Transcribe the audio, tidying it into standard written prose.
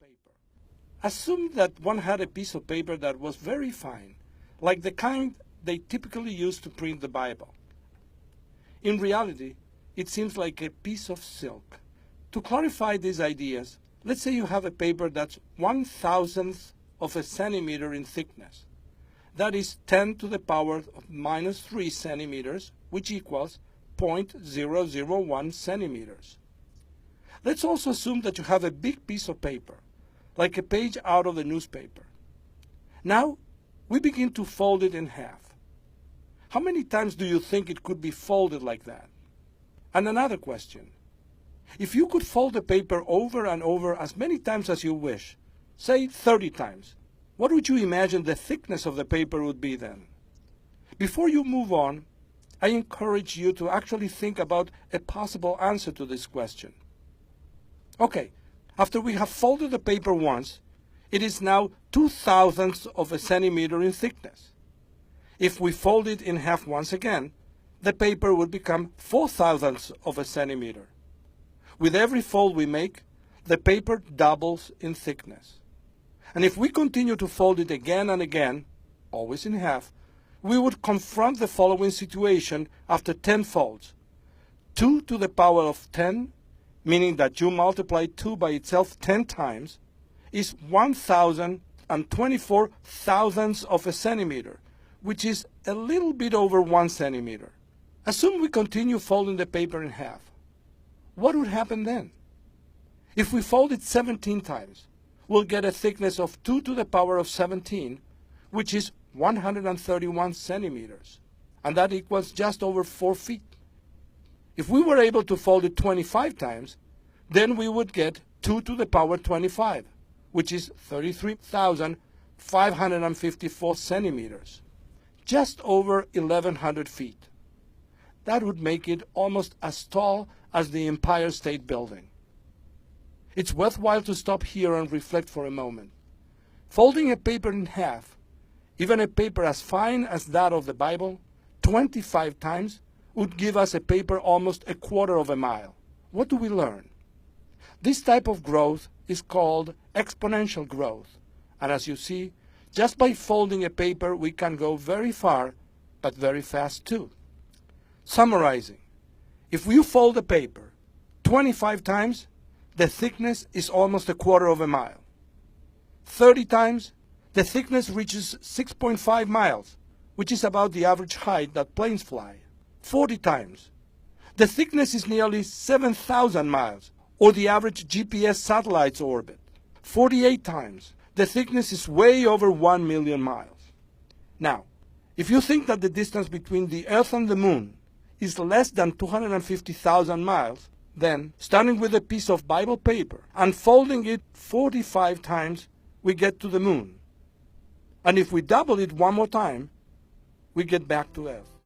paper. Assume that one had a piece of paper that was very fine, like the kind they typically use to print the Bible. In reality, it seems like a piece of silk. To clarify these ideas, let's say you have a paper that's 1/1000th of a centimeter in thickness. That is 10 to the power of minus 3 centimeters, which equals 0.001 centimeters. Let's also assume that you have a big piece of paper, like a page out of the newspaper. Now, we begin to fold it in half. How many times do you think it could be folded like that? And another question. If you could fold the paper over and over as many times as you wish, say 30 times, what would you imagine the thickness of the paper would be then? Before you move on, I encourage you to actually think about a possible answer to this question. Okay, after we have folded the paper once, it is now 2/1000ths of a centimeter in thickness. If we fold it in half once again, the paper would become 4/1000ths of a centimeter. With every fold we make, the paper doubles in thickness. And if we continue to fold it again and again, always in half, we would confront the following situation after 10 folds. 2 to the power of 10, meaning that you multiply 2 by itself 10 times, is 1,024,000ths of a centimeter, which is a little bit over 1 centimeter. Assume we continue folding the paper in half. What would happen then? If we fold it 17 times, we'll get a thickness of 2 to the power of 17, which is 131 centimeters, and that equals just over 4 feet. If we were able to fold it 25 times, then we would get 2 to the power 25, which is 33,554 centimeters, just over 1,100 feet. That would make it almost as tall as the Empire State Building. It's worthwhile to stop here and reflect for a moment. Folding a paper in half, even a paper as fine as that of the Bible, 25 times would give us a paper almost a quarter of a mile. What do we learn? This type of growth is called exponential growth. And as you see, just by folding a paper, we can go very far, but very fast too. Summarizing, if you fold a paper 25 times, the thickness is almost a quarter of a mile. 30 times, the thickness reaches 6.5 miles, which is about the average height that planes fly. 40 times, the thickness is nearly 7,000 miles, or the average GPS satellite's orbit. 48 times, the thickness is way over 1 million miles. Now, if you think that the distance between the Earth and the Moon is less than 250,000 miles, then, starting with a piece of Bible paper and folding it 45 times, we get to the Moon. And if we double it one more time, we get back to Earth.